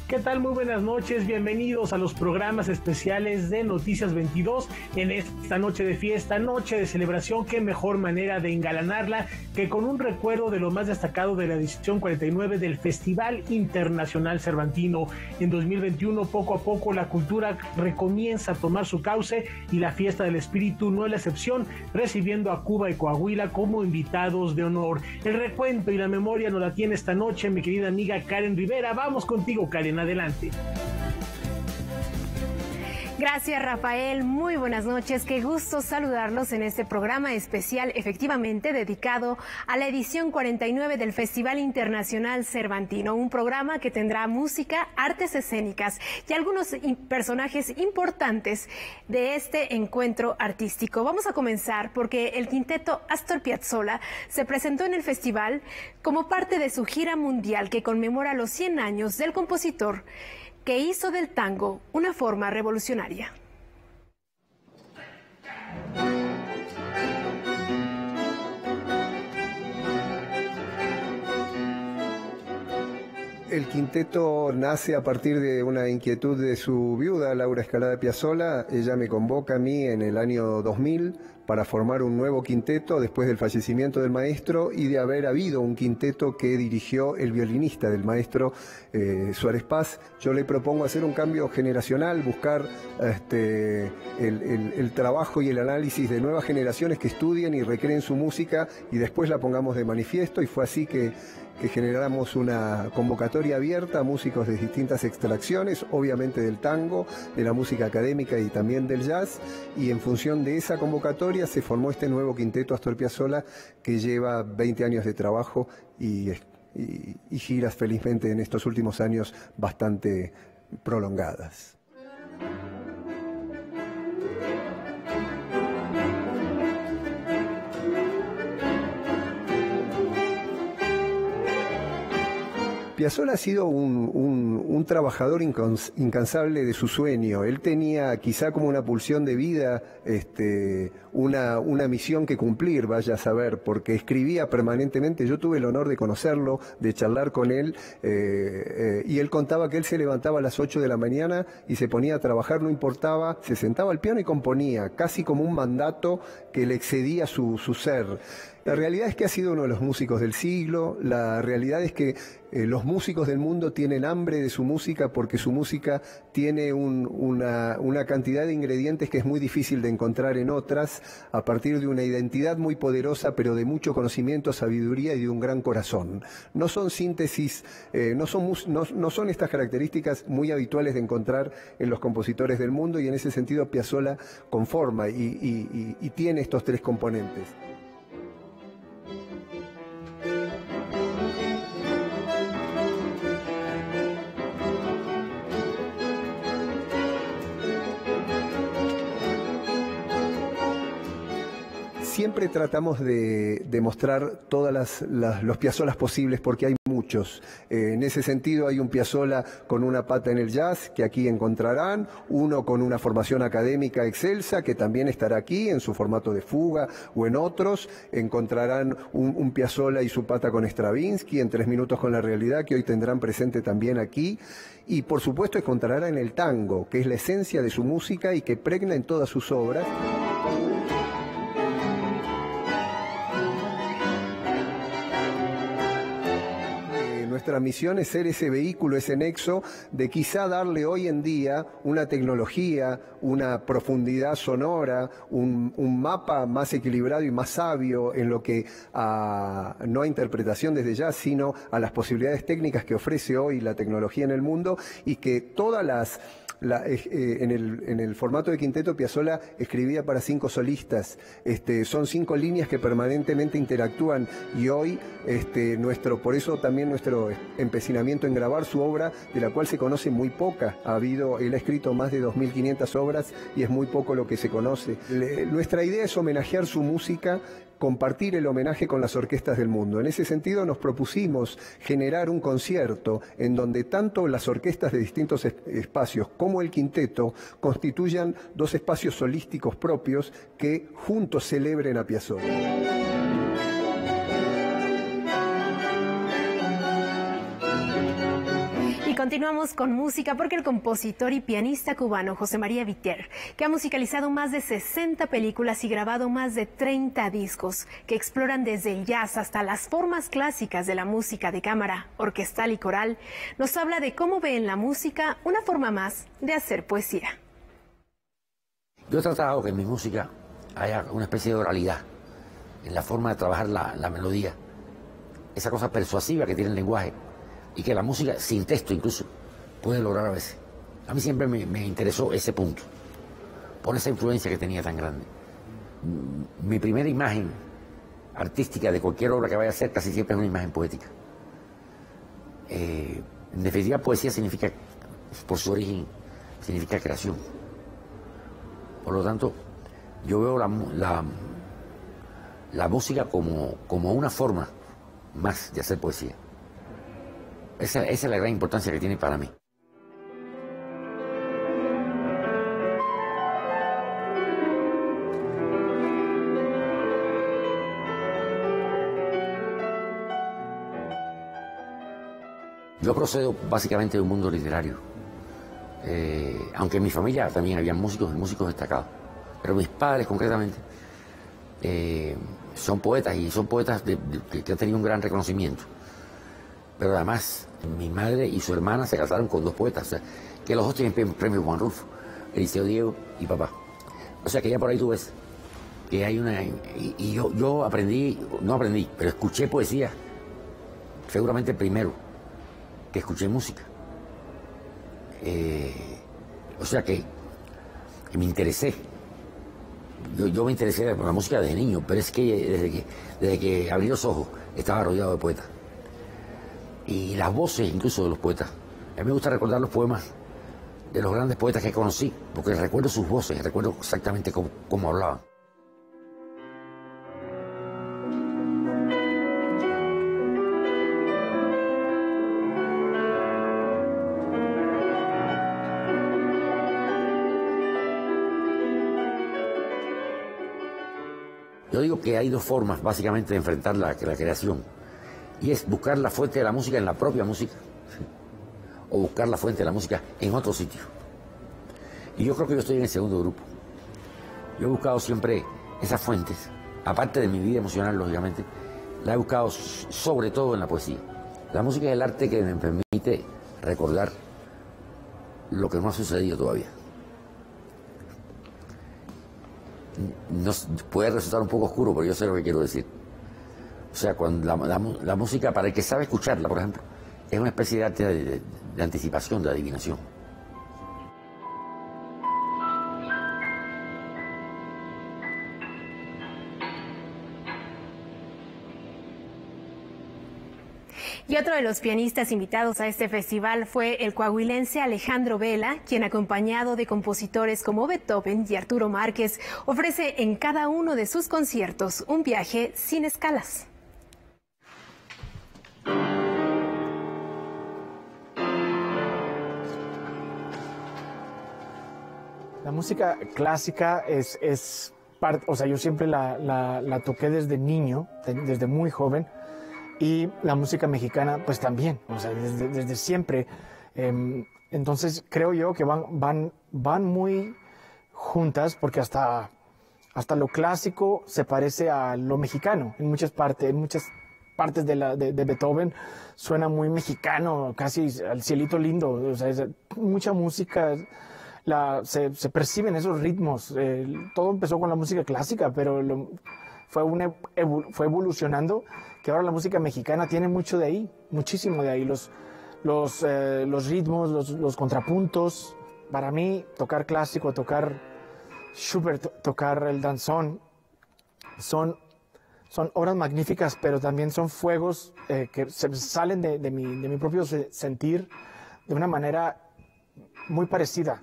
¿Qué tal? Muy buenas noches, bienvenidos a los programas especiales de Noticias 22 en esta noche de fiesta, noche de celebración. Qué mejor manera de engalanarla que con un recuerdo de lo más destacado de la edición 49 del Festival Internacional Cervantino. En 2021, poco a poco, la cultura recomienza a tomar su cauce y la Fiesta del Espíritu no es la excepción, recibiendo a Cuba y Coahuila como invitados de honor. El recuento y la memoria nos la tiene esta noche mi querida amiga Karen Rivera. Vamos contigo, Karen. Adelante. Gracias, Rafael. Muy buenas noches. Qué gusto saludarlos en este programa especial, efectivamente dedicado a la edición 49 del Festival Internacional Cervantino. Un programa que tendrá música, artes escénicas y algunos personajes importantes de este encuentro artístico. Vamos a comenzar porque el quinteto Astor Piazzolla se presentó en el festival como parte de su gira mundial que conmemora los 100 años del compositor que hizo del tango una forma revolucionaria. El quinteto nace a partir de una inquietud de su viuda, Laura Escalada Piazzolla. Ella me convoca a mí en el año 2000 para formar un nuevo quinteto después del fallecimiento del maestro y de haber habido un quinteto que dirigió el violinista del maestro Suárez Paz. Yo le propongo hacer un cambio generacional, buscar el trabajo y el análisis de nuevas generaciones que estudien y recreen su música y después la pongamos de manifiesto, y fue así que generamos una convocatoria abierta a músicos de distintas extracciones, obviamente del tango, de la música académica y también del jazz, y en función de esa convocatoria se formó este nuevo quinteto Astor Piazzolla que lleva 20 años de trabajo y giras felizmente en estos últimos años bastante prolongadas. Piazzolla ha sido un trabajador incansable de su sueño. Él tenía quizá como una pulsión de vida, una misión que cumplir, vaya a saber, porque escribía permanentemente. Yo tuve el honor de conocerlo, de charlar con él, y él contaba que él se levantaba a las 8 de la mañana y se ponía a trabajar, no importaba, se sentaba al piano y componía, casi como un mandato que le excedía su ser. La realidad es que ha sido uno de los músicos del siglo. La realidad es que los músicos del mundo tienen hambre de su música porque su música tiene una cantidad de ingredientes que es muy difícil de encontrar en otras, a partir de una identidad muy poderosa, pero de mucho conocimiento, sabiduría y de un gran corazón. No son síntesis, no son estas características muy habituales de encontrar en los compositores del mundo, y en ese sentido Piazzolla conforma y tiene estos tres componentes. Siempre tratamos de mostrar todas los Piazzolas posibles porque hay muchos. En ese sentido hay un Piazzolla con una pata en el jazz que aquí encontrarán, uno con una formación académica excelsa que también estará aquí en su formato de fuga o en otros. Encontrarán un Piazzolla y su pata con Stravinsky en 3 minutos con la realidad que hoy tendrán presente también aquí. Y por supuesto encontrarán el tango, que es la esencia de su música y que pregna en todas sus obras. Nuestra misión es ser ese vehículo, ese nexo de quizá darle hoy en día una tecnología, una profundidad sonora, un mapa más equilibrado y más sabio en lo que no a interpretación desde ya, sino a las posibilidades técnicas que ofrece hoy la tecnología en el mundo, y que todas las en el formato de quinteto, Piazzolla escribía para 5 solistas. Son 5 líneas que permanentemente interactúan, y hoy por eso también nuestro empecinamiento en grabar su obra, de la cual se conoce muy poca. Él ha escrito más de 2.500 obras y es muy poco lo que se conoce. Nuestra idea es homenajear su música, compartir el homenaje con las orquestas del mundo. En ese sentido nos propusimos generar un concierto en donde tanto las orquestas de distintos espacios como el quinteto constituyan 2 espacios solísticos propios que juntos celebren a Piazzolla. continuamos con música porque el compositor y pianista cubano José María Viter, que ha musicalizado más de 60 películas y grabado más de 30 discos, que exploran desde el jazz hasta las formas clásicas de la música de cámara, orquestal y coral, nos habla de cómo ve en la música una forma más de hacer poesía. Yo he tratado que en mi música haya una especie de oralidad en la forma de trabajar la melodía, esa cosa persuasiva que tiene el lenguaje y que la música, sin texto incluso, puede lograr a veces. A mí siempre me interesó ese punto, por esa influencia que tenía tan grande. Mi primera imagen artística de cualquier obra que vaya a hacer casi siempre es una imagen poética. En definitiva, poesía significa, por su origen, significa creación. Por lo tanto, yo veo la música como una forma más de hacer poesía. Esa es la gran importancia que tiene para mí. Yo procedo básicamente de un mundo literario, aunque en mi familia también había músicos destacados, pero mis padres concretamente son poetas y son poetas que han tenido un gran reconocimiento. Pero además, mi madre y su hermana se casaron con dos poetas, o sea, que los dos tienen premio Juan Rulfo, Eliseo Diego y papá. O sea que ya por ahí tú ves que hay una... Y yo no aprendí, pero escuché poesía, seguramente primero que escuché música. O sea que me interesé. Yo me interesé por la música desde niño, pero es que desde que abrí los ojos estaba rodeado de poetas. Y las voces incluso de los poetas. A mí me gusta recordar los poemas de los grandes poetas que conocí, porque recuerdo sus voces, recuerdo exactamente cómo hablaban. Yo digo que hay dos formas básicamente de enfrentar la creación, y es buscar la fuente de la música en la propia música, o buscar la fuente de la música en otro sitio. Y yo creo que yo estoy en el segundo grupo. Yo he buscado siempre esas fuentes, aparte de mi vida emocional, lógicamente, la he buscado sobre todo en la poesía. La música es el arte que me permite recordar lo que no ha sucedido todavía. Puede resultar un poco oscuro, pero yo sé lo que quiero decir. O sea, cuando la música, para el que sabe escucharla, por ejemplo, es una especie de arte de anticipación, de adivinación. Y otro de los pianistas invitados a este festival fue el coahuilense Alejandro Vela, quien acompañado de compositores como Beethoven y Arturo Márquez, ofrece en cada uno de sus conciertos un viaje sin escalas. La música clásica es parte, o sea, yo siempre la toqué desde niño, desde muy joven. Y la música mexicana, pues también, o sea, desde siempre. Entonces creo yo que van muy juntas, porque hasta lo clásico se parece a lo mexicano. En muchas partes de Beethoven suena muy mexicano, casi al cielito lindo. O sea, mucha música, se perciben esos ritmos. Todo empezó con la música clásica, pero fue evolucionando, que ahora la música mexicana tiene mucho de ahí, muchísimo de ahí, los ritmos, los contrapuntos. Para mí, tocar clásico, tocar Schubert, tocar el danzón, son obras magníficas, pero también son fuegos que se salen de mi propio sentir de una manera muy parecida.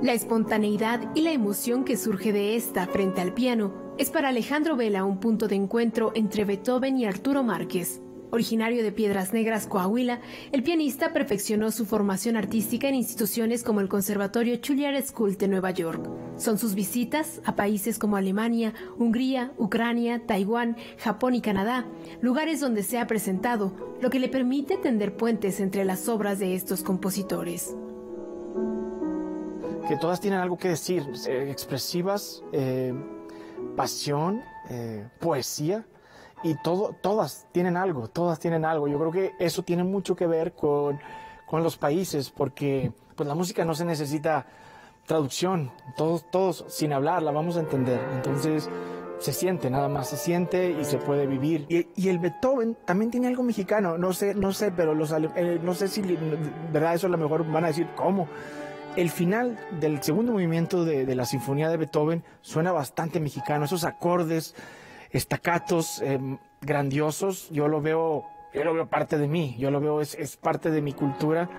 La espontaneidad y la emoción que surge de esta frente al piano es para Alejandro Vela un punto de encuentro entre Beethoven y Arturo Márquez. Originario de Piedras Negras, Coahuila, el pianista perfeccionó su formación artística en instituciones como el Conservatorio Juilliard School de Nueva York. Son sus visitas a países como Alemania, Hungría, Ucrania, Taiwán, Japón y Canadá, lugares donde se ha presentado, lo que le permite tender puentes entre las obras de estos compositores. Que todas tienen algo que decir, expresivas, pasión, poesía. Y todas tienen algo. Yo creo que eso tiene mucho que ver con los países, porque pues la música no se necesita traducción. Todos sin hablar la vamos a entender. Entonces se siente, nada más se siente y se puede vivir. Y el Beethoven también tiene algo mexicano. No sé, pero no sé si, verdad, eso a lo mejor van a decir, ¿cómo? El final del segundo movimiento de la Sinfonía de Beethoven suena bastante mexicano. Esos acordes estacatos grandiosos, yo lo veo parte de mí, es parte de mi cultura.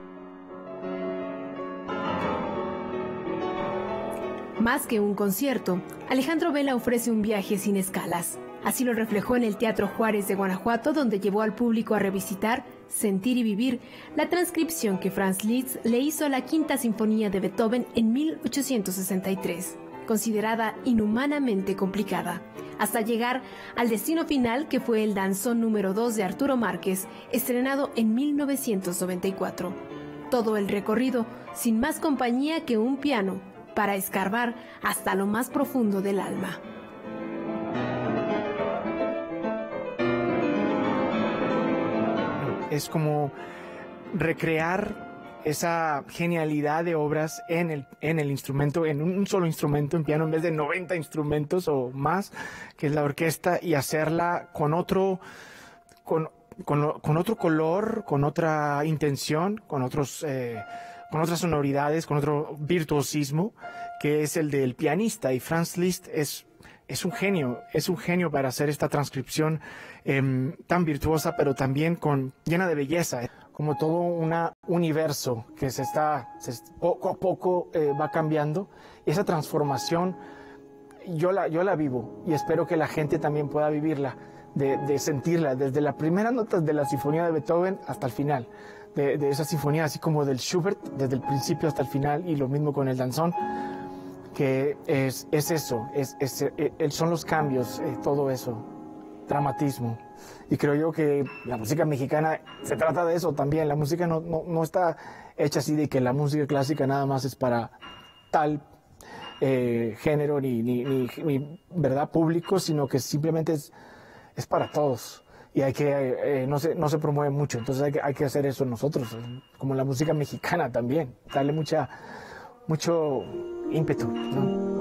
Más que un concierto, Alejandro Vela ofrece un viaje sin escalas. Así lo reflejó en el Teatro Juárez de Guanajuato, donde llevó al público a revisitar, sentir y vivir la transcripción que Franz Liszt le hizo a la Quinta Sinfonía de Beethoven en 1863, considerada inhumanamente complicada, hasta llegar al destino final, que fue el danzón número 2 de Arturo Márquez, estrenado en 1994. Todo el recorrido sin más compañía que un piano, para escarbar hasta lo más profundo del alma. Es como recrear esa genialidad de obras en el instrumento, en un solo instrumento, en piano, en vez de 90 instrumentos o más, que es la orquesta, y hacerla con otro color, con otra intención, con otras sonoridades, con otro virtuosismo, que es el del pianista. Y Franz Liszt es un genio para hacer esta transcripción tan virtuosa, pero también llena de belleza, como todo un universo que poco a poco va cambiando. Esa transformación yo la vivo, y espero que la gente también pueda vivirla, de sentirla desde las primeras notas de la Sinfonía de Beethoven hasta el final, de esa sinfonía, así como del Schubert, desde el principio hasta el final, y lo mismo con el danzón, que es eso, son los cambios, todo eso, dramatismo. Y creo yo que la música mexicana se trata de eso también. La música no está hecha así de que la música clásica nada más es para tal género ni verdad público, sino que simplemente es para todos. Y hay que no se promueve mucho, entonces hay que hacer eso nosotros, como la música mexicana también, darle mucho ímpetu, ¿no?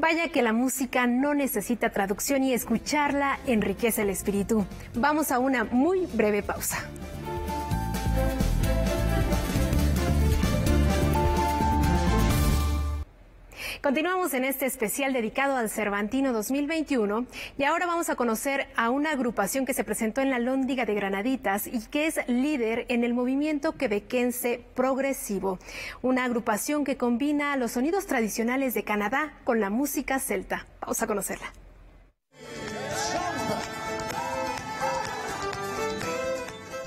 Vaya que la música no necesita traducción, y escucharla enriquece el espíritu. Vamos a una muy breve pausa. Continuamos en este especial dedicado al Cervantino 2021, y ahora vamos a conocer a una agrupación que se presentó en la Lóndiga de Granaditas y que es líder en el movimiento quebequense progresivo, una agrupación que combina los sonidos tradicionales de Canadá con la música celta. Vamos a conocerla.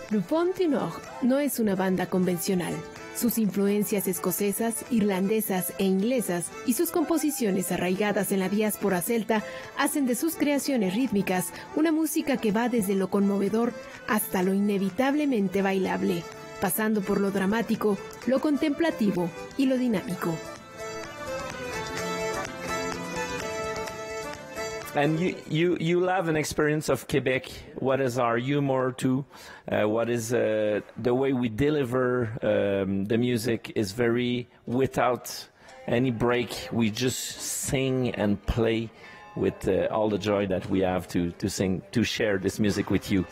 Le Pont du Nord no es una banda convencional. Sus influencias escocesas, irlandesas e inglesas y sus composiciones arraigadas en la diáspora celta hacen de sus creaciones rítmicas una música que va desde lo conmovedor hasta lo inevitablemente bailable, pasando por lo dramático, lo contemplativo y lo dinámico. And you have an experience of Quebec. What is our humor too? What is the way we deliver the music is very without any break. We just sing and play with all the joy that we have to sing, to share this music with you.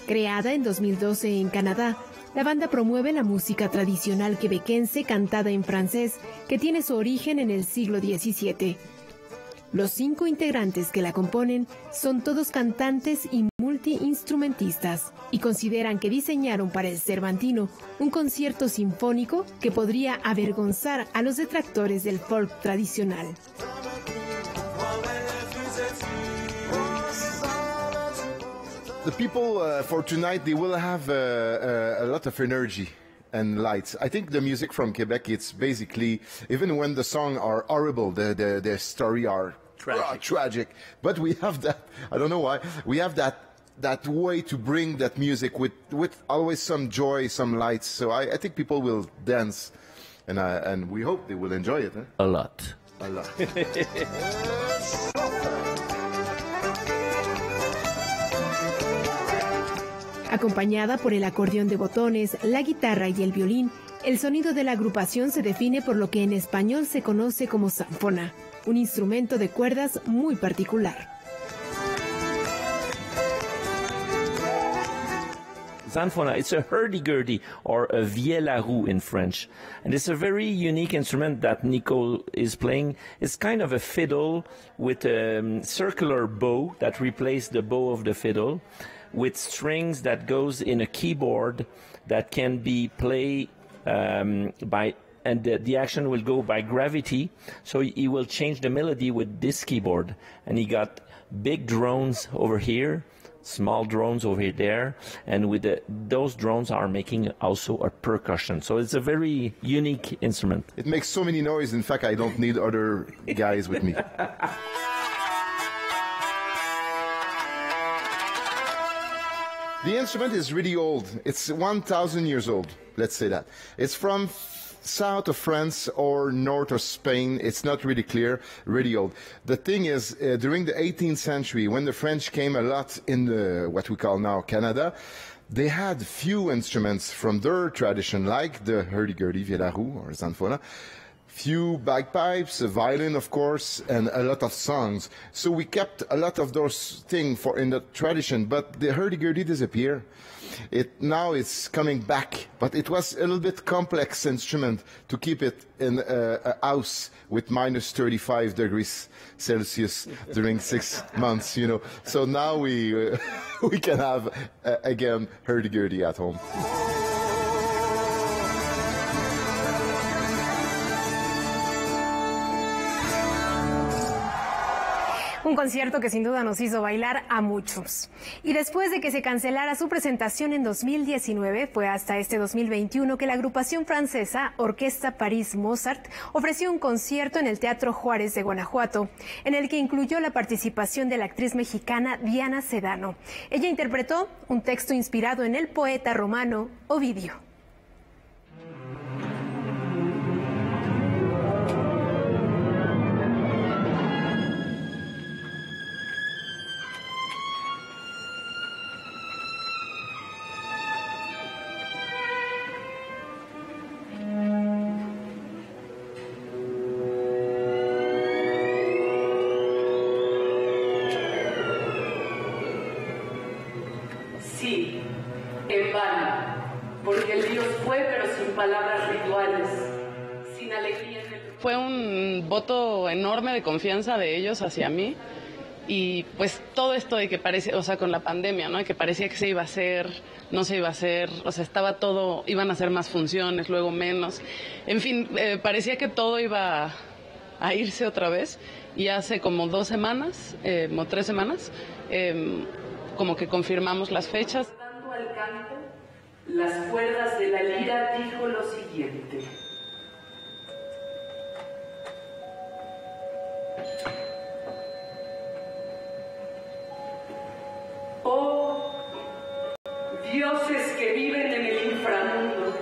Creada en 2012 en Canadá, la banda promueve la música tradicional quebequense cantada en francés, que tiene su origen en el siglo XVII. Los 5 integrantes que la componen son todos cantantes y multi multiinstrumentistas y consideran que diseñaron para el Cervantino un concierto sinfónico que podría avergonzar a los detractores del folk tradicional. The people for tonight, they will have a lot of energy and lights. I think the music from Quebec, it's basically, even when the songs are horrible, the story are tragic. But we have that, I don't know why, we have that way to bring that music with always some joy, some lights. So I think people will dance, and we hope they will enjoy it. A lot. A lot. Acompañada por el acordeón de botones, la guitarra y el violín, el sonido de la agrupación se define por lo que en español se conoce como zanfona, un instrumento de cuerdas muy particular. Zanfona, it's a hurdy-gurdy or a vielle-à-roue in French. And it's a very unique instrument that Nico is playing. It's kind of a fiddle with a circular bow that replaces the bow of the fiddle, with strings that goes in a keyboard that can be played by, and the action will go by gravity. So he will change the melody with this keyboard. And he got big drones over here, small drones over there, and with those drones are making also a percussion. So it's a very unique instrument. It makes so many noise. In fact, I don't need other guys with me. The instrument is really old. It's 1,000 years old, let's say that. It's from south of France or north of Spain. It's not really clear, really old. The thing is, during the 18th century, when the French came a lot in what we call now Canada, they had few instruments from their tradition, like the hurdy-gurdy, vielle-à-roue, or zanfona, few bagpipes, a violin, of course, and a lot of songs. So we kept a lot of those things in the tradition, but the hurdy-gurdy disappeared. Now it's coming back, but it was a little bit complex instrument to keep it in a house with minus 35 degrees Celsius during 6 months, you know. So now we can have, again, hurdy-gurdy at home. Un concierto que sin duda nos hizo bailar a muchos. Y después de que se cancelara su presentación en 2019, fue hasta este 2021 que la agrupación francesa Orquesta París Mozart ofreció un concierto en el Teatro Juárez de Guanajuato, en el que incluyó la participación de la actriz mexicana Diana Sedano. Ella interpretó un texto inspirado en el poeta romano Ovidio. Sí, en vano, porque el Dios fue, pero sin palabras rituales, sin alegría. Fue un voto enorme de confianza de ellos hacia mí, y pues todo esto de que parecía, o sea, con la pandemia, ¿no? Que parecía que se iba a hacer, no se iba a hacer, o sea, estaba todo, iban a hacer más funciones, luego menos, en fin, parecía que todo iba a irse otra vez, y hace como 2 semanas, como 3 semanas, como que confirmamos las fechas. Dando al canto, las cuerdas de la lira dijo lo siguiente. Oh, dioses que viven en el inframundo,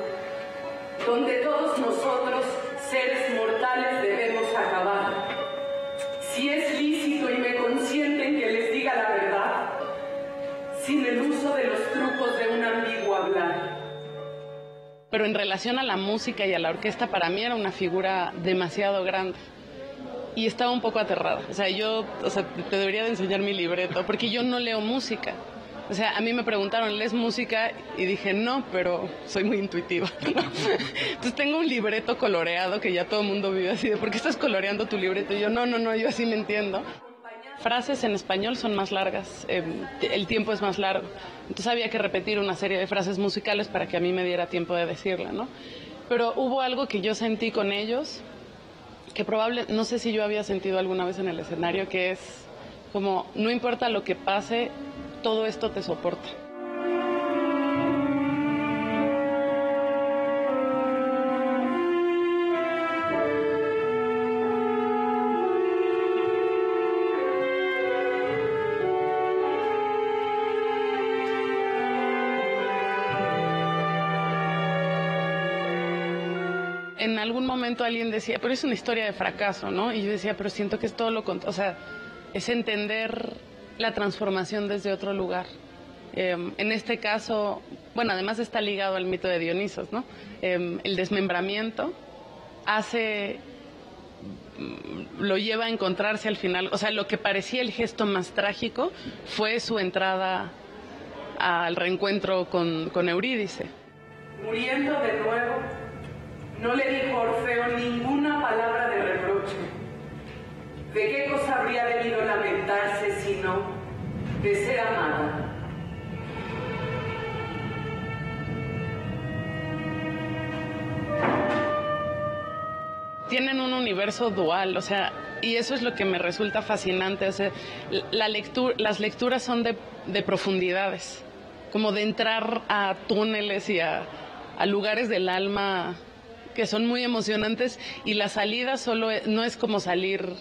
donde todos nosotros, seres mortales, debemos acabar. Si es lícito y me consienten que les diga la verdad, sin el uso de los trucos de un ambiguo hablar. Pero en relación a la música y a la orquesta, para mí era una figura demasiado grande. Y estaba un poco aterrada. O sea, te debería de enseñar mi libreto, porque yo no leo música. O sea, a mí me preguntaron, ¿lees música? Y dije, no, pero soy muy intuitiva. Entonces tengo un libreto coloreado que ya todo el mundo vive así de, ¿por qué estás coloreando tu libreto? Y yo, no, yo así me entiendo. Frases en español son más largas, el tiempo es más largo, entonces había que repetir una serie de frases musicales para que a mí me diera tiempo de decirla, ¿no? Pero hubo algo que yo sentí con ellos, que no sé si yo había sentido alguna vez en el escenario, que es como, no importa lo que pase, todo esto te soporta. En algún momento alguien decía, pero es una historia de fracaso, ¿no? Y yo decía, pero siento que es todo lo contrario, o sea, es entender la transformación desde otro lugar. En este caso, bueno, además está ligado al mito de Dionisos, ¿no? El desmembramiento lo lleva a encontrarse al final, o sea, lo que parecía el gesto más trágico fue su entrada al reencuentro con Eurídice. Muriendo de nuevo, no le dijo Orfeo ninguna palabra de reproche. ¿De qué cosa habría debido lamentarse sino de ser amada? Tienen un universo dual, o sea, y eso es lo que me resulta fascinante. O sea, las lecturas son de profundidades, como de entrar a túneles y a lugares del alma que son muy emocionantes, y la salida no es como salir.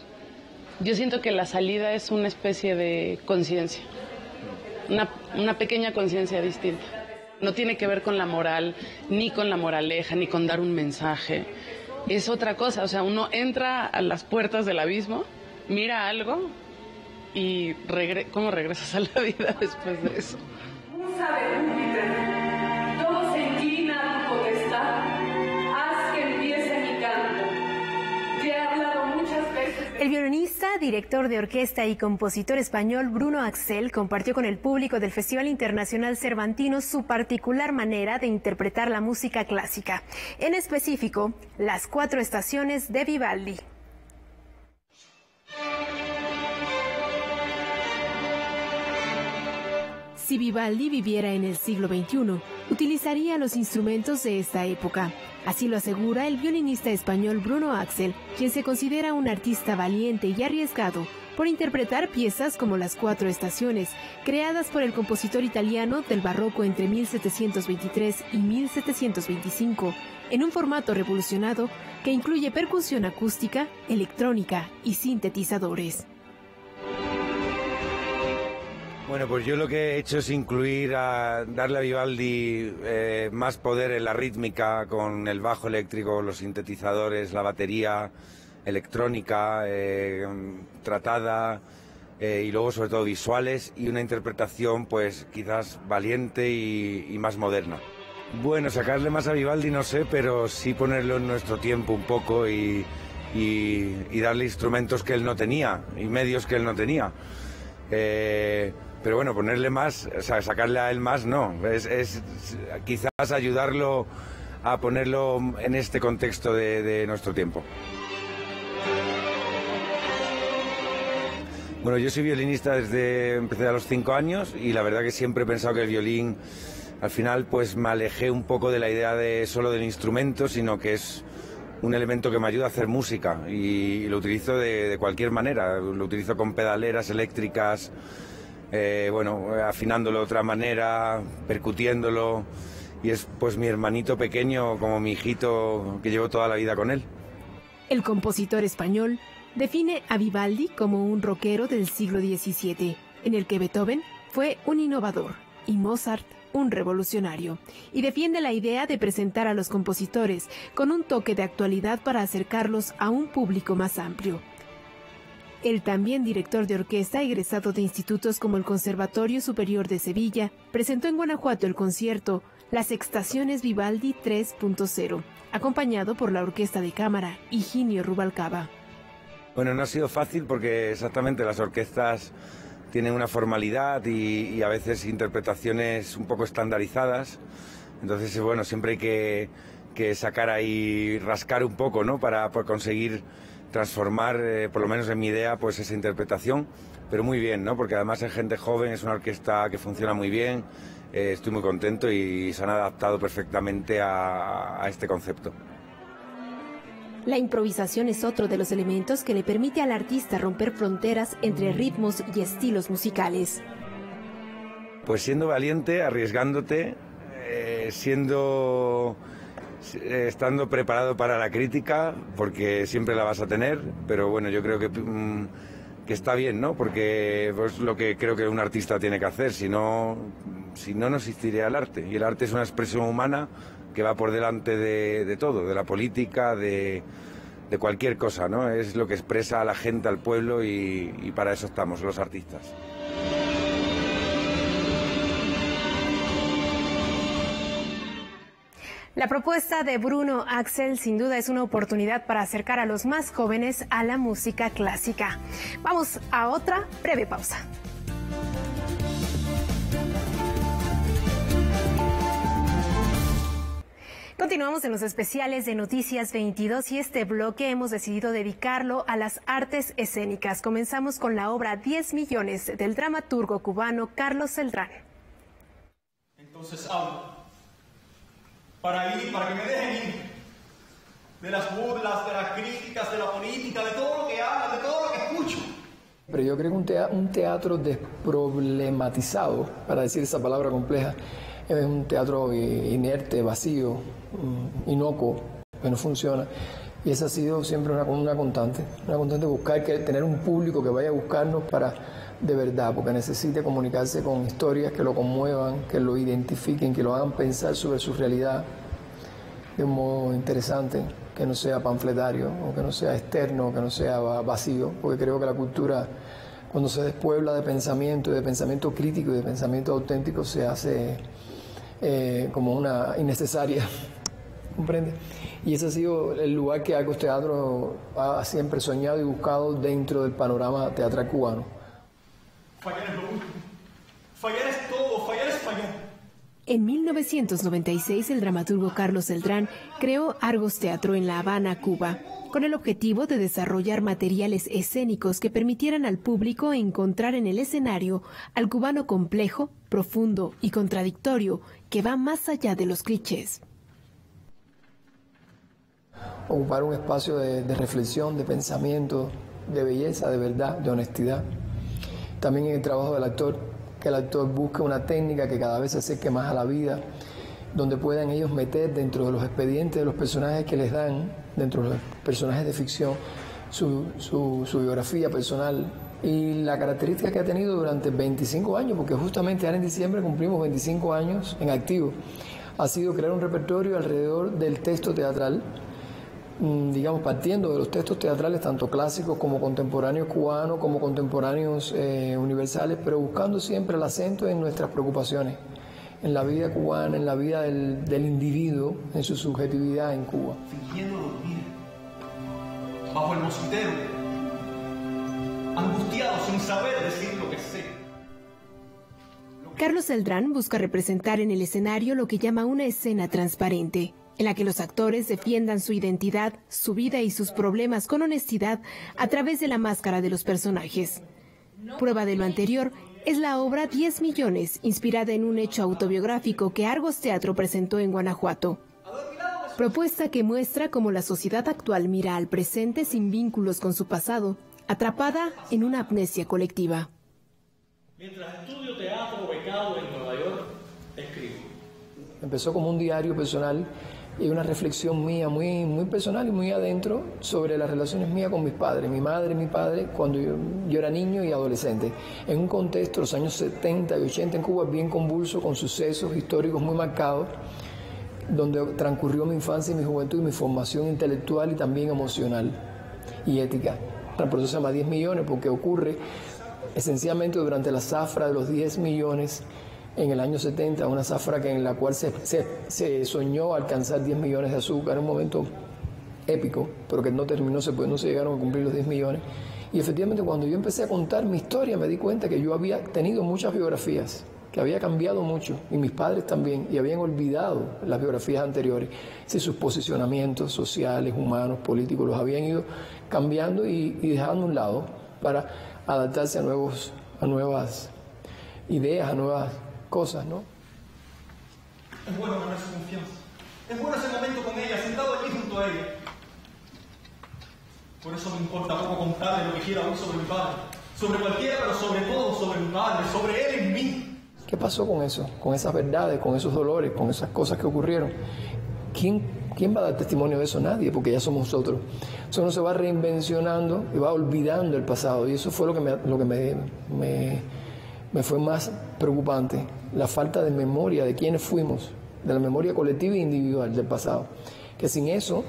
Yo siento que la salida es una especie de conciencia, una pequeña conciencia distinta. No tiene que ver con la moral, ni con la moraleja, ni con dar un mensaje. Es otra cosa, o sea, uno entra a las puertas del abismo, mira algo y ¿cómo regresas a la vida después de eso? Musa de Júpiter, todo se inclina a tu potestad. Haz que empiece mi canto. Te he hablado muchas veces. El violinista, director de orquesta y compositor español Bruno Axel compartió con el público del Festival Internacional Cervantino su particular manera de interpretar la música clásica, en específico, las 4 estaciones de Vivaldi. Si Vivaldi viviera en el siglo XXI, utilizaría los instrumentos de esta época. Así lo asegura el violinista español Bruno Axel, quien se considera un artista valiente y arriesgado por interpretar piezas como las 4 estaciones, creadas por el compositor italiano del barroco entre 1723 y 1725, en un formato revolucionado que incluye percusión acústica, electrónica y sintetizadores. Bueno, pues yo lo que he hecho es darle a Vivaldi más poder en la rítmica con el bajo eléctrico, los sintetizadores, la batería electrónica tratada y luego sobre todo visuales y una interpretación pues quizás valiente y más moderna. Bueno, sacarle más a Vivaldi no sé, pero sí ponerlo en nuestro tiempo un poco y darle instrumentos que él no tenía y medios que él no tenía. Pero bueno, ponerle más, o sea, sacarle a él más, no. Es quizás ayudarlo a ponerlo en este contexto de nuestro tiempo. Bueno, yo soy violinista empecé a los 5 años y la verdad que siempre he pensado que el violín, al final, pues me alejé un poco de la idea solo del instrumento, sino que es un elemento que me ayuda a hacer música y lo utilizo de cualquier manera. Lo utilizo con pedaleras eléctricas, afinándolo de otra manera, percutiéndolo, y es pues mi hermanito pequeño, como mi hijito, que llevo toda la vida con él. El compositor español define a Vivaldi como un rockero del siglo XVII, en el que Beethoven fue un innovador y Mozart un revolucionario, y defiende la idea de presentar a los compositores con un toque de actualidad para acercarlos a un público más amplio. El también director de orquesta, egresado de institutos como el Conservatorio Superior de Sevilla, presentó en Guanajuato el concierto Las Estaciones Vivaldi 3.0, acompañado por la Orquesta de Cámara Higinio Rubalcaba. Bueno, no ha sido fácil porque exactamente las orquestas tienen una formalidad y a veces interpretaciones un poco estandarizadas. Entonces, bueno, siempre hay que sacar ahí, rascar un poco, ¿no? Para conseguir transformar, por lo menos en mi idea, pues esa interpretación, pero muy bien, ¿no? Porque además es gente joven, es una orquesta que funciona muy bien, estoy muy contento y se han adaptado perfectamente a este concepto. La improvisación es otro de los elementos que le permite al artista romper fronteras entre ritmos y estilos musicales. Pues siendo valiente, arriesgándote, estando preparado para la crítica, porque siempre la vas a tener, pero bueno, yo creo que está bien, ¿no? Porque es pues, lo que creo que un artista tiene que hacer, si no no existiría el arte. Y el arte es una expresión humana que va por delante de todo, de la política, de cualquier cosa, ¿no? Es lo que expresa a la gente, al pueblo y para eso estamos los artistas. La propuesta de Bruno Axel sin duda es una oportunidad para acercar a los más jóvenes a la música clásica. Vamos a otra breve pausa. Continuamos en los especiales de Noticias 22 y este bloque hemos decidido dedicarlo a las artes escénicas. Comenzamos con la obra 10 millones del dramaturgo cubano Carlos Celdrán. Entonces hablo para que me dejen ir de las burlas, de las críticas, de la política, de todo lo que hablan, de todo lo que escucho. Pero yo creo que un teatro desproblematizado, para decir esa palabra compleja, es un teatro inerte, vacío, inocuo, que no funciona. Y esa ha sido siempre una constante buscar tener un público que vaya a buscarnos para de verdad, porque necesite comunicarse con historias que lo conmuevan, que lo identifiquen, que lo hagan pensar sobre su realidad de un modo interesante, que no sea panfletario, o que no sea externo, que no sea vacío, porque creo que la cultura, cuando se despuebla de pensamiento crítico y de pensamiento auténtico, se hace como una innecesaria, ¿comprende? Y ese ha sido el lugar que Argos Teatro ha siempre soñado y buscado dentro del panorama teatral cubano. Fallar es lo último. Fallar es todo, fallar es fallar. En 1996, el dramaturgo Carlos Celdrán creó Argos Teatro en La Habana, Cuba, con el objetivo de desarrollar materiales escénicos que permitieran al público encontrar en el escenario al cubano complejo, profundo y contradictorio, que va más allá de los clichés. Ocupar un espacio de reflexión, de pensamiento, de belleza, de verdad, de honestidad. También en el trabajo del actor, que el actor busque una técnica que cada vez se acerque más a la vida, donde puedan ellos meter dentro de los expedientes de los personajes que les dan, dentro de los personajes de ficción, su biografía personal y la característica que ha tenido durante 25 años, porque justamente ahora en diciembre cumplimos 25 años en activo, ha sido crear un repertorio alrededor del texto teatral, digamos, partiendo de los textos teatrales, tanto clásicos como contemporáneos cubanos, como contemporáneos universales, pero buscando siempre el acento en nuestras preocupaciones, en la vida cubana, en la vida del individuo, en su subjetividad en Cuba. Fingiendo dormir, bajo el mosquitero, angustiado sin saber decir lo que sé. Carlos Celdrán busca representar en el escenario lo que llama una escena transparente, en la que los actores defiendan su identidad, su vida y sus problemas con honestidad a través de la máscara de los personajes. Prueba de lo anterior es la obra 10 millones, inspirada en un hecho autobiográfico que Argos Teatro presentó en Guanajuato. Propuesta que muestra cómo la sociedad actual mira al presente sin vínculos con su pasado, atrapada en una amnesia colectiva. Mientras estudio teatro becado en Nueva York, escribo. Empezó como un diario personal y una reflexión mía muy personal y muy adentro sobre las relaciones mías con mis padres, mi madre y mi padre, cuando yo era niño y adolescente, en un contexto, los años 70 y 80 en Cuba, bien convulso, con sucesos históricos muy marcados, donde transcurrió mi infancia y mi juventud y mi formación intelectual y también emocional y ética. El proceso se llama 10 millones porque ocurre esencialmente durante la zafra de los 10 millones en el año 70, una zafra en la cual se soñó alcanzar 10 millones de azúcar, un momento épico, pero que no terminó, no se llegaron a cumplir los 10 millones. Y efectivamente cuando yo empecé a contar mi historia me di cuenta que yo había tenido muchas biografías que había cambiado mucho, y mis padres también, y habían olvidado las biografías anteriores, si sus posicionamientos sociales, humanos, políticos, los habían ido cambiando y dejando a un lado para adaptarse a nuevas ideas, a nuevas cosas, ¿no? Es bueno ganarse confianza. Es bueno ese momento con ella, sentado allí junto a ella. Por eso me importa poco contarle lo que quiera hoy sobre mi padre. Sobre cualquiera, pero sobre todo sobre mi padre, sobre él en mí. ¿Qué pasó con eso? Con esas verdades, con esos dolores, con esas cosas que ocurrieron. ¿Quién va a dar testimonio de eso? Nadie, porque ya somos nosotros. Eso no se va reinvencionando y va olvidando el pasado. Y eso fue lo que me fue más preocupante. La falta de memoria de quiénes fuimos, de la memoria colectiva e individual del pasado. Que sin eso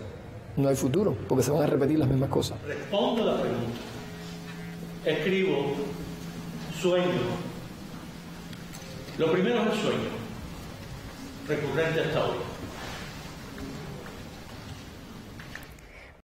no hay futuro, porque se van a repetir las mismas cosas. Respondo la pregunta. Escribo sueño. Lo primero es el sueño, recurrente hasta hoy.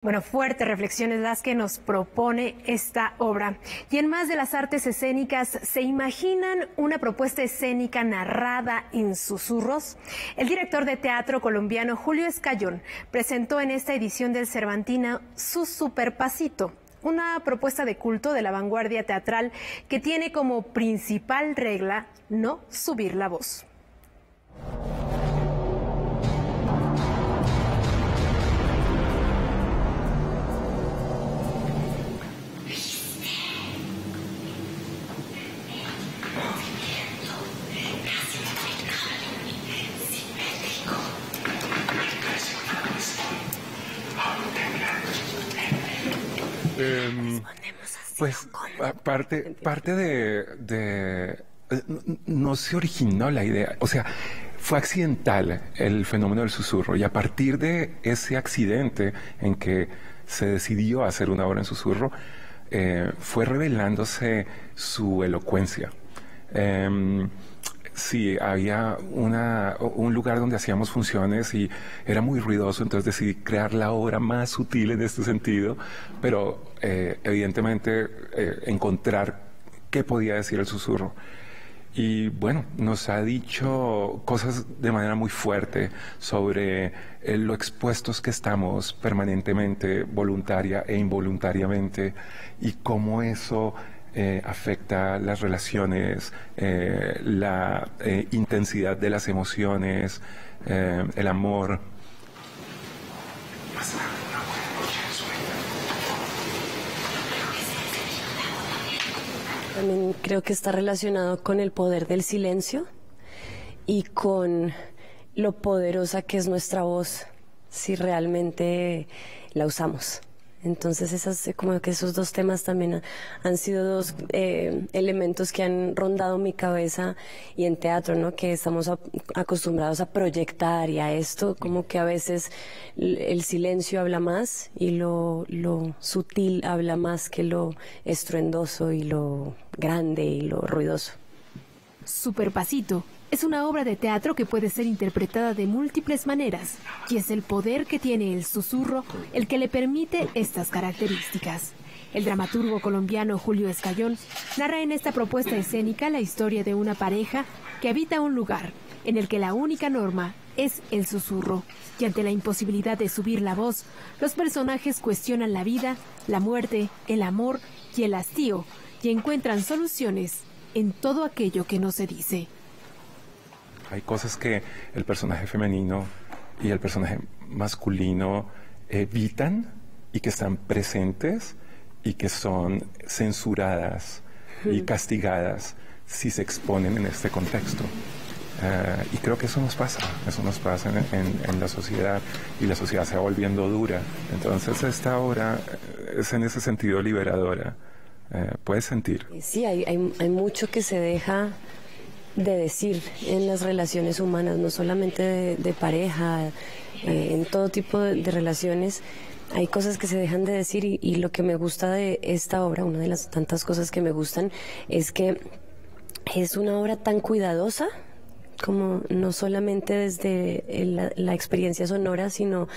Bueno, fuertes reflexiones las que nos propone esta obra. Y en más de las artes escénicas, ¿se imaginan una propuesta escénica narrada en susurros? El director de teatro colombiano Julio Escayón presentó en esta edición del Cervantino su Superpasito, una propuesta de culto de la vanguardia teatral que tiene como principal regla no subir la voz. Pues parte de no se originó la idea, o sea, fue accidental el fenómeno del susurro, y a partir de ese accidente en que se decidió hacer una obra en susurro, fue revelándose su elocuencia. Sí, había un lugar donde hacíamos funciones y era muy ruidoso, entonces decidí crear la obra más sutil en este sentido, pero evidentemente encontrar qué podía decir el susurro. Y bueno, nos ha dicho cosas de manera muy fuerte sobre lo expuestos que estamos permanentemente, voluntaria e involuntariamente, y cómo eso afecta las relaciones, la intensidad de las emociones, el amor. También creo que está relacionado con el poder del silencio y con lo poderosa que es nuestra voz si realmente la usamos. Entonces como que esos dos temas también han sido dos elementos que han rondado mi cabeza, y en teatro, ¿no? Que estamos acostumbrados a proyectar, y a esto como que a veces el silencio habla más y lo sutil habla más que lo estruendoso y lo grande y lo ruidoso. Superpasito es una obra de teatro que puede ser interpretada de múltiples maneras, y es el poder que tiene el susurro el que le permite estas características. El dramaturgo colombiano Julio Escayón narra en esta propuesta escénica la historia de una pareja que habita un lugar en el que la única norma es el susurro, y ante la imposibilidad de subir la voz, los personajes cuestionan la vida, la muerte, el amor y el hastío, y encuentran soluciones en todo aquello que no se dice. Hay cosas que el personaje femenino y el personaje masculino evitan y que están presentes y que son censuradas y castigadas si se exponen en este contexto. Y creo que eso nos pasa en la sociedad, y la sociedad se va volviendo dura. Entonces esta obra es en ese sentido liberadora. Puedes sentir. Sí, hay mucho que se deja de decir en las relaciones humanas, no solamente de pareja, en todo tipo de relaciones. Hay cosas que se dejan de decir, y lo que me gusta de esta obra, una de las tantas cosas que me gustan, es que es una obra tan cuidadosa, como no solamente desde la experiencia sonora, sino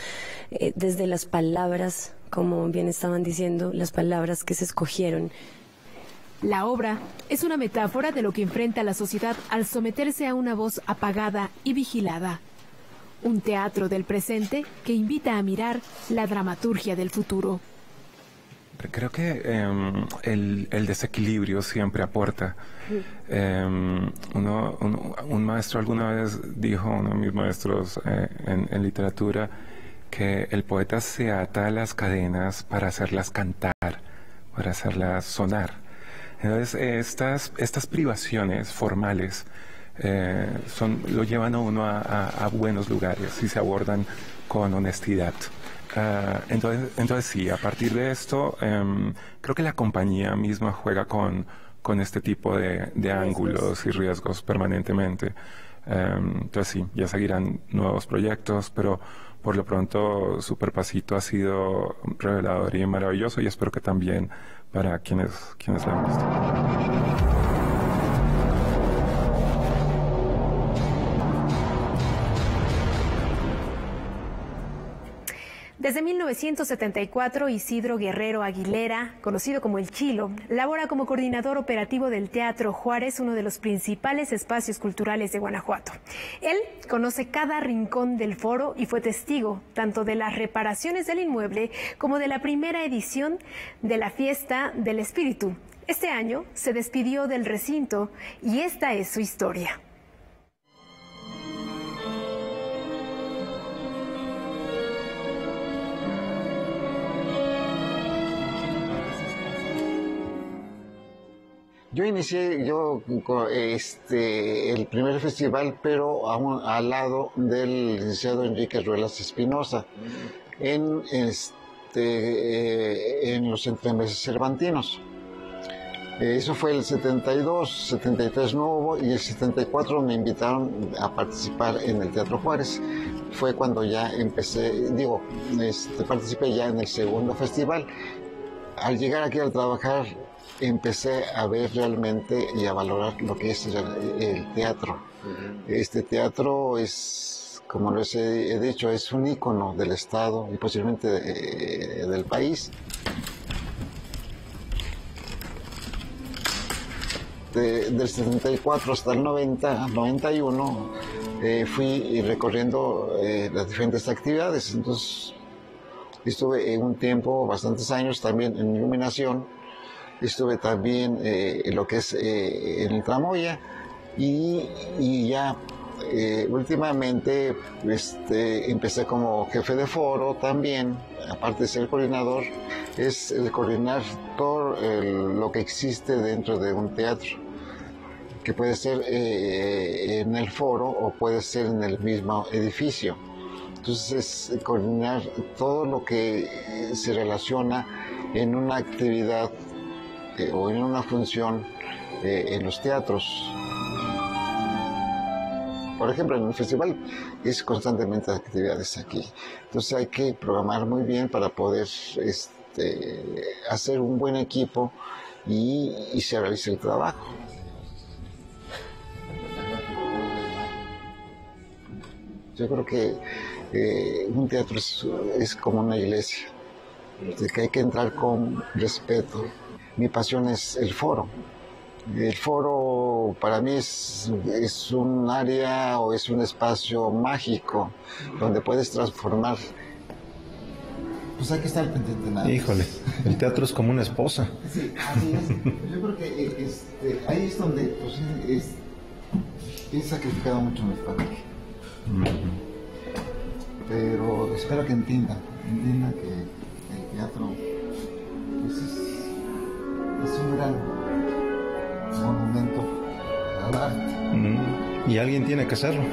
desde las palabras, como bien estaban diciendo, las palabras que se escogieron. La obra es una metáfora de lo que enfrenta la sociedad al someterse a una voz apagada y vigilada. Un teatro del presente que invita a mirar la dramaturgia del futuro. Creo que el desequilibrio siempre aporta. Un maestro alguna vez dijo, uno de mis maestros en literatura, que el poeta se ata a las cadenas para hacerlas cantar, para hacerlas sonar. Entonces, estas privaciones formales lo llevan a uno a buenos lugares y se abordan con honestidad. Entonces sí, a partir de esto, creo que la compañía misma juega con este tipo de ángulos y riesgos permanentemente. Entonces sí, ya seguirán nuevos proyectos, pero por lo pronto Super Pasito ha sido revelador y maravilloso, y espero que también para quienes la han visto. Desde 1974, Isidro Guerrero Aguilera, conocido como El Chilo, labora como coordinador operativo del Teatro Juárez, uno de los principales espacios culturales de Guanajuato. Él conoce cada rincón del foro y fue testigo tanto de las reparaciones del inmueble como de la primera edición de la Fiesta del Espíritu. Este año se despidió del recinto y esta es su historia. Yo inicié el primer festival, pero al lado del licenciado Enrique Ruelas Espinosa, en los entremeses cervantinos. Eso fue el 72, 73 no hubo, y el 74 me invitaron a participar en el Teatro Juárez. Fue cuando ya participé ya en el segundo festival. Al llegar aquí a trabajar, empecé a ver realmente y a valorar lo que es el teatro. Este teatro es, como les he dicho, es un ícono del Estado y posiblemente del país. Del 74 hasta el 91 fui recorriendo las diferentes actividades. Entonces estuve un tiempo, bastantes años también en iluminación. Estuve también en lo que es en el Tramoya y ya últimamente empecé como jefe de foro también, aparte de ser coordinador, es el coordinar todo lo que existe dentro de un teatro, que puede ser en el foro o puede ser en el mismo edificio. Entonces es coordinar todo lo que se relaciona en una actividad o en una función en los teatros. Por ejemplo, en el festival es constantemente actividades aquí. Entonces hay que programar muy bien para poder hacer un buen equipo y se realice el trabajo. Yo creo que un teatro es como una iglesia, que hay que entrar con respeto. Mi pasión es el foro. El foro para mí es un área o es un espacio mágico donde puedes transformar. Pues hay que estar pendiente de nada. Híjole, el teatro es como una esposa. Sí, así es. Yo creo que ahí es donde pues, he sacrificado mucho mi familia. Pero espero que entienda que el teatro pues es un gran monumento al arte. Y alguien tiene que hacerlo.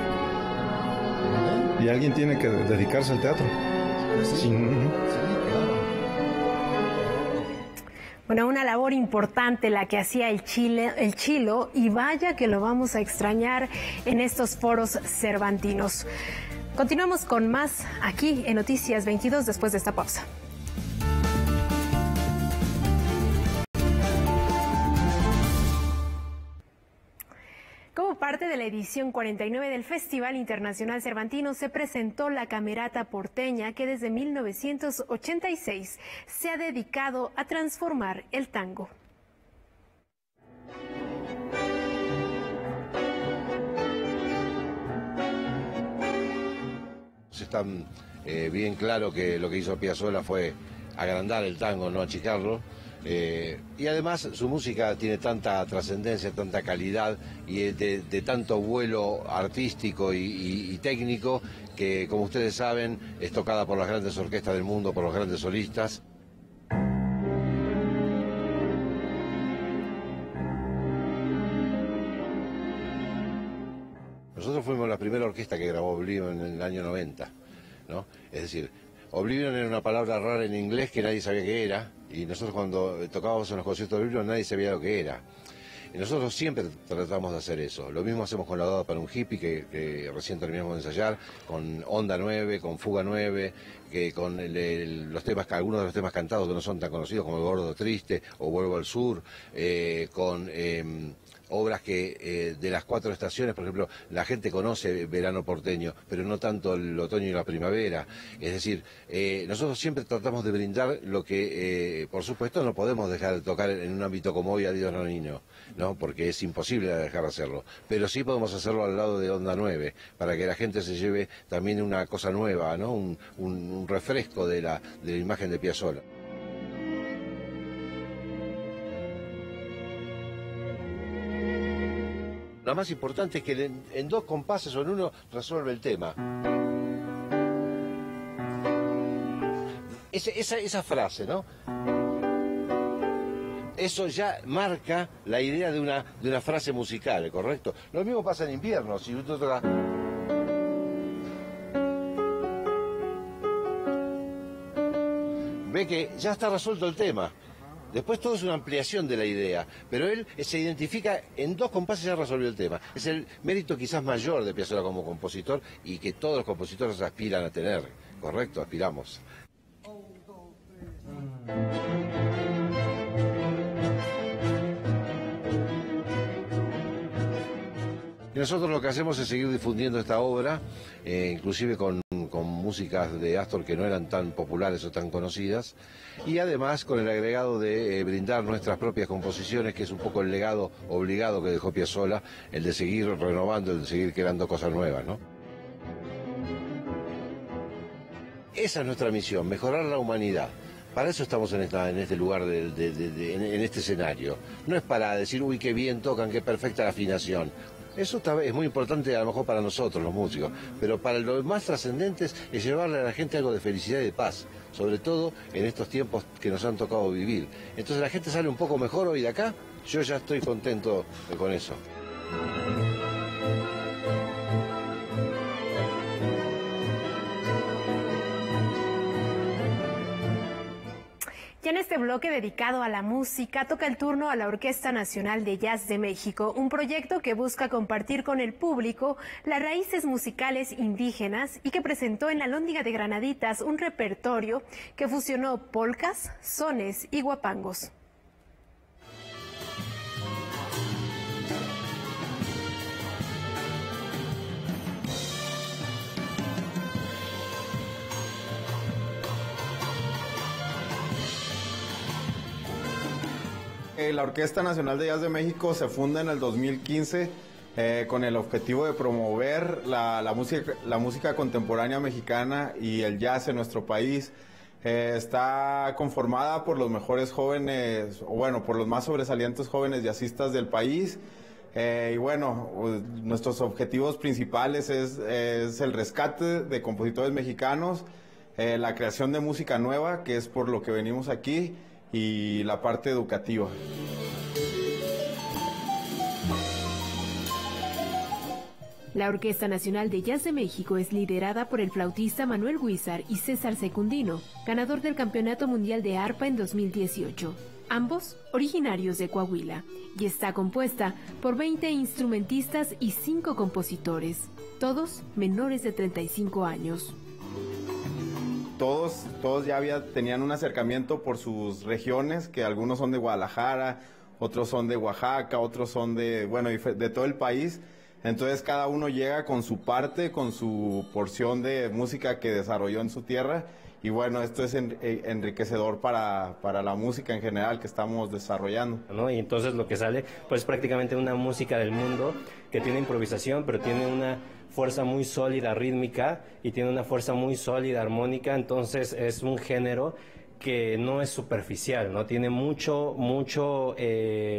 Y alguien tiene que dedicarse al teatro. Sí, claro. Bueno, una labor importante la que hacía el Chilo, y vaya que lo vamos a extrañar en estos foros cervantinos. Continuamos con más aquí en Noticias 22 después de esta pausa. Como parte de la edición 49 del Festival Internacional Cervantino se presentó la Camerata Porteña, que desde 1986 se ha dedicado a transformar el tango. están bien claro que lo que hizo Piazzolla fue agrandar el tango, no achicarlo. Y además su música tiene tanta trascendencia, tanta calidad y de tanto vuelo artístico y técnico que, como ustedes saben, es tocada por las grandes orquestas del mundo, por los grandes solistas. Nosotros fuimos la primera orquesta que grabó Oblivion en el año 90, ¿no? Es decir, Oblivion era una palabra rara en inglés que nadie sabía qué era, y nosotros cuando tocábamos en los conciertos de Oblivion nadie sabía lo que era. Y nosotros siempre tratamos de hacer eso. Lo mismo hacemos con La Dada para un Hippie, que recién terminamos de ensayar, con Onda 9, con Fuga 9, que con los temas, algunos de los temas cantados que no son tan conocidos como El Gordo Triste o Vuelvo al Sur, con obras que de las 4 estaciones, por ejemplo, la gente conoce Verano Porteño, pero no tanto el otoño y la primavera. Es decir, nosotros siempre tratamos de brindar lo que, por supuesto, no podemos dejar de tocar en un ámbito como hoy a Dios no niño, ¿no? Porque es imposible dejar de hacerlo. Pero sí podemos hacerlo al lado de Onda 9, para que la gente se lleve también una cosa nueva, ¿no? Un refresco de la imagen de Piazzolla. Lo más importante es que en 2 compases o en 1 resuelve el tema. Esa frase, ¿no? Eso ya marca la idea de una frase musical, ¿correcto? Lo mismo pasa en invierno. Si usted toca... Ve que ya está resuelto el tema. Después todo es una ampliación de la idea, pero él se identifica en 2 compases y ya resolvió el tema. Es el mérito quizás mayor de Piazzolla como compositor y que todos los compositores aspiran a tener, ¿correcto? Aspiramos. Y nosotros lo que hacemos es seguir difundiendo esta obra, inclusive con músicas de Astor que no eran tan populares o tan conocidas, y además con el agregado de brindar nuestras propias composiciones, que es un poco el legado obligado que dejó Piazzolla, el de seguir renovando, el de seguir creando cosas nuevas, ¿no? Esa es nuestra misión, mejorar la humanidad. Para eso estamos en este lugar, en este escenario. No es para decir, uy, qué bien tocan, qué perfecta la afinación. Eso es muy importante a lo mejor para nosotros, los músicos, pero para los más trascendentes es llevarle a la gente algo de felicidad y de paz, sobre todo en estos tiempos que nos han tocado vivir. Entonces la gente sale un poco mejor hoy de acá, yo ya estoy contento con eso. Ya en este bloque dedicado a la música, toca el turno a la Orquesta Nacional de Jazz de México, un proyecto que busca compartir con el público las raíces musicales indígenas y que presentó en la Alhóndiga de Granaditas un repertorio que fusionó polcas, sones y guapangos. La Orquesta Nacional de Jazz de México se funda en el 2015 con el objetivo de promover la música contemporánea mexicana y el jazz en nuestro país. Está conformada por los mejores jóvenes, o bueno, por los más sobresalientes jóvenes jazzistas del país. Y bueno, nuestros objetivos principales es el rescate de compositores mexicanos, la creación de música nueva, que es por lo que venimos aquí, y la parte educativa. La Orquesta Nacional de Jazz de México es liderada por el flautista Manuel Guizar y César Secundino, ganador del Campeonato Mundial de Arpa en 2018, ambos originarios de Coahuila, y está compuesta por 20 instrumentistas y 5 compositores, todos menores de 35 años. Todos ya tenían un acercamiento por sus regiones, que algunos son de Guadalajara, otros son de Oaxaca, otros son de todo el país. Entonces cada uno llega con su parte, con su porción de música que desarrolló en su tierra. Y bueno, esto es enriquecedor para la música en general que estamos desarrollando, ¿no? Y entonces lo que sale, pues prácticamente una música del mundo que tiene improvisación, pero tiene una fuerza muy sólida rítmica y tiene una fuerza muy sólida armónica, entonces es un género que no es superficial, ¿no? Tiene mucho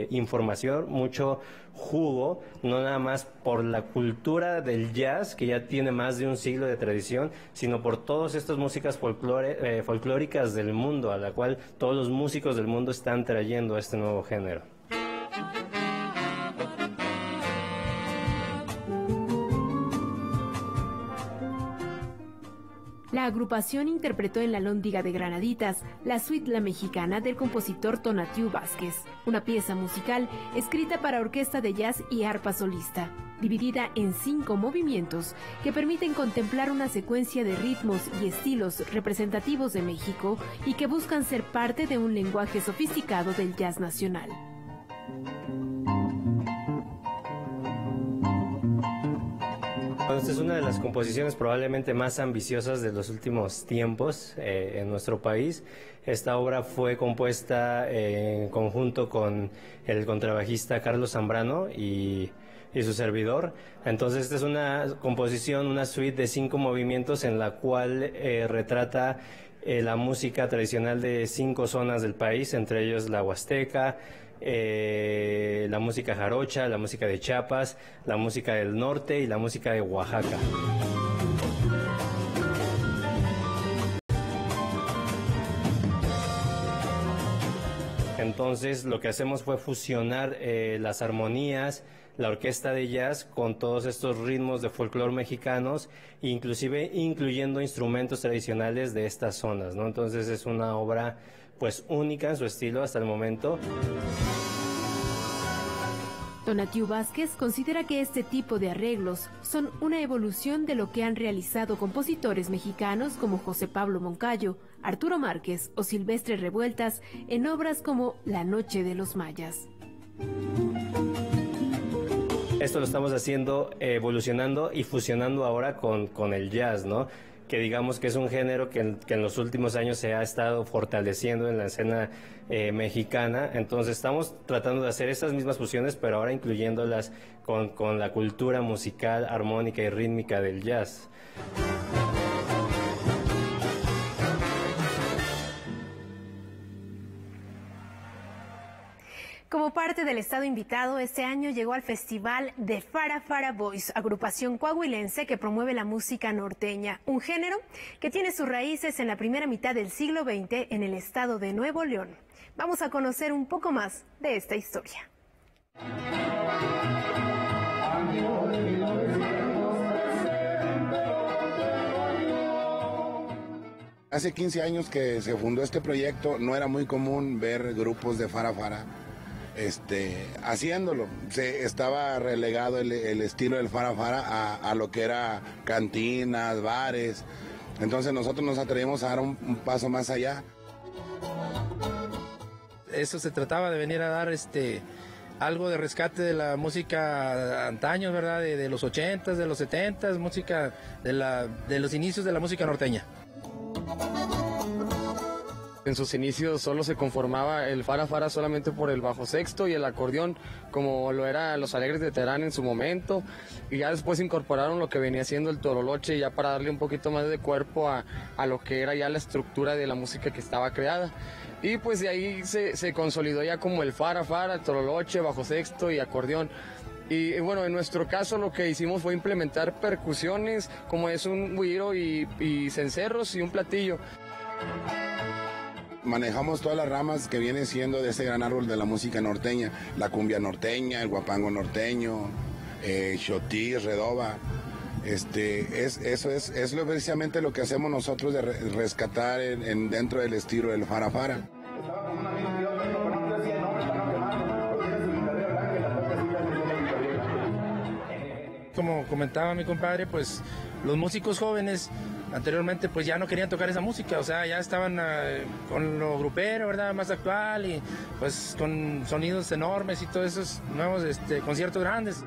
información, mucho jugo, no nada más por la cultura del jazz, que ya tiene más de un siglo de tradición, sino por todas estas músicas folclóricas del mundo, a la cual todos los músicos del mundo están trayendo a este nuevo género. La agrupación interpretó en la Lóndiga de Granaditas la suite La Mexicana del compositor Tonatiuh Vázquez, una pieza musical escrita para orquesta de jazz y arpa solista, dividida en 5 movimientos que permiten contemplar una secuencia de ritmos y estilos representativos de México y que buscan ser parte de un lenguaje sofisticado del jazz nacional. Esta es una de las composiciones probablemente más ambiciosas de los últimos tiempos en nuestro país. Esta obra fue compuesta en conjunto con el contrabajista Carlos Zambrano y su servidor. Entonces esta es una composición, una suite de 5 movimientos en la cual retrata la música tradicional de 5 zonas del país, entre ellos la Huasteca, la música jarocha, la música de Chiapas, la música del norte y la música de Oaxaca. Entonces lo que hacemos fue fusionar las armonías, la orquesta de jazz con todos estos ritmos de folclore mexicanos, inclusive incluyendo instrumentos tradicionales de estas zonas, ¿no? Entonces es una obra pues única en su estilo hasta el momento. Tonatiuh Vázquez considera que este tipo de arreglos son una evolución de lo que han realizado compositores mexicanos como José Pablo Moncayo, Arturo Márquez o Silvestre Revueltas en obras como La Noche de los Mayas. Esto lo estamos haciendo, evolucionando y fusionando ahora con el jazz, ¿no? Que digamos que es un género que en los últimos años se ha estado fortaleciendo en la escena mexicana. Entonces estamos tratando de hacer esas mismas fusiones, pero ahora incluyéndolas con la cultura musical, armónica y rítmica del jazz. Como parte del estado invitado, este año llegó al festival de Fara Fara Boys, agrupación coahuilense que promueve la música norteña, un género que tiene sus raíces en la primera mitad del siglo XX en el estado de Nuevo León. Vamos a conocer un poco más de esta historia. Hace 15 años que se fundó este proyecto, no era muy común ver grupos de Fara Fara haciéndolo. Se estaba relegado el estilo del Fara Fara a lo que era cantinas, bares. Entonces nosotros nos atrevimos a dar un paso más allá. Eso se trataba de venir a dar algo de rescate de la música antaño, ¿verdad? De los 80s, de los 70s, música de los inicios de la música norteña. En sus inicios solo se conformaba el Fara Fara solamente por el bajo sexto y el acordeón, como lo era Los Alegres de Terán en su momento, y ya después incorporaron lo que venía siendo el tololoche, ya para darle un poquito más de cuerpo a lo que era ya la estructura de la música que estaba creada. Y pues de ahí se consolidó ya como el Fara Fara, el tololoche, bajo sexto y acordeón. Y bueno, en nuestro caso lo que hicimos fue implementar percusiones, como es un güiro y cencerros y un platillo. Manejamos todas las ramas que vienen siendo de ese gran árbol de la música norteña, la cumbia norteña, el guapango norteño, xotí, redoba. Eso es precisamente lo que hacemos nosotros de rescatar dentro del estilo del Fara Fara. Como comentaba mi compadre, pues los músicos jóvenes anteriormente pues ya no querían tocar esa música, o sea, ya estaban con lo grupero, ¿verdad? Más actual y pues con sonidos enormes y todos esos nuevos conciertos grandes.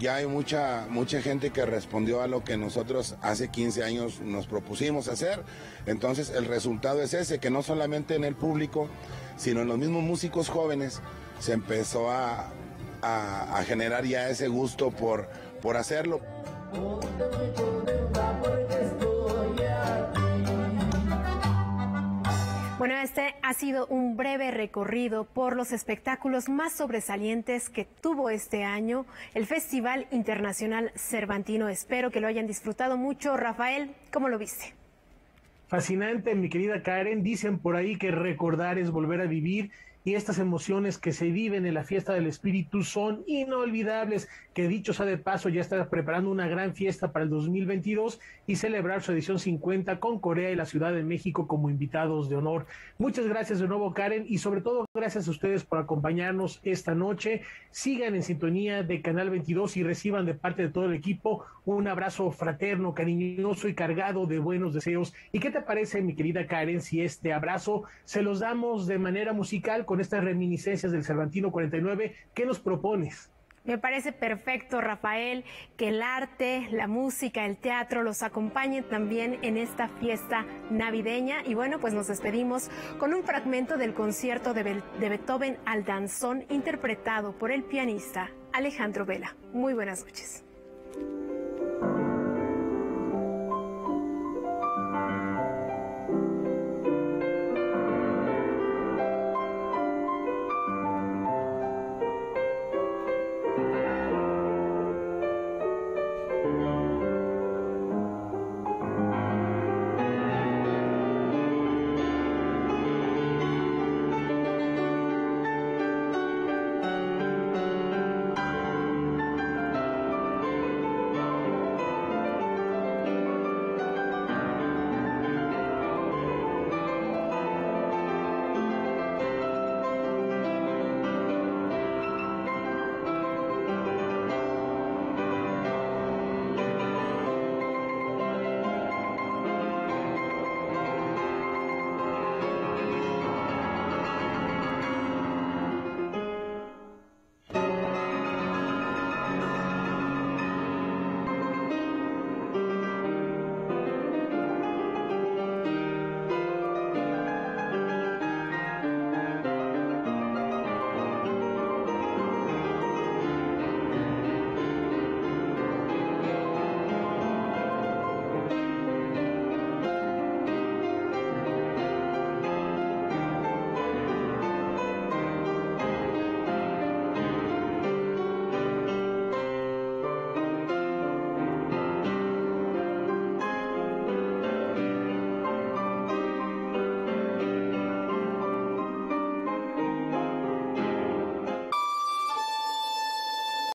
ya hay mucha gente que respondió a lo que nosotros hace 15 años nos propusimos hacer. Entonces el resultado es ese, que no solamente en el público, sino en los mismos músicos jóvenes se empezó a generar ya ese gusto por hacerlo. Bueno, este ha sido un breve recorrido por los espectáculos más sobresalientes que tuvo este año el Festival Internacional Cervantino. Espero que lo hayan disfrutado mucho. Rafael, ¿cómo lo viste? Fascinante, mi querida Karen. Dicen por ahí que recordar es volver a vivir, y estas emociones que se viven en la fiesta del espíritu son inolvidables, que dicho sea de paso ya está preparando una gran fiesta para el 2022 y celebrar su edición 50 con Corea y la Ciudad de México como invitados de honor. Muchas gracias de nuevo, Karen, y sobre todo gracias a ustedes por acompañarnos esta noche. Sigan en sintonía de Canal 22 y reciban de parte de todo el equipo un abrazo fraterno, cariñoso y cargado de buenos deseos. ¿Y qué te parece, mi querida Karen, si este abrazo se los damos de manera musical con estas reminiscencias del Cervantino 49? ¿Qué nos propones? Me parece perfecto, Rafael, que el arte, la música, el teatro los acompañen también en esta fiesta navideña. Y bueno, pues nos despedimos con un fragmento del concierto de Beethoven al danzón, interpretado por el pianista Alejandro Vela. Muy buenas noches.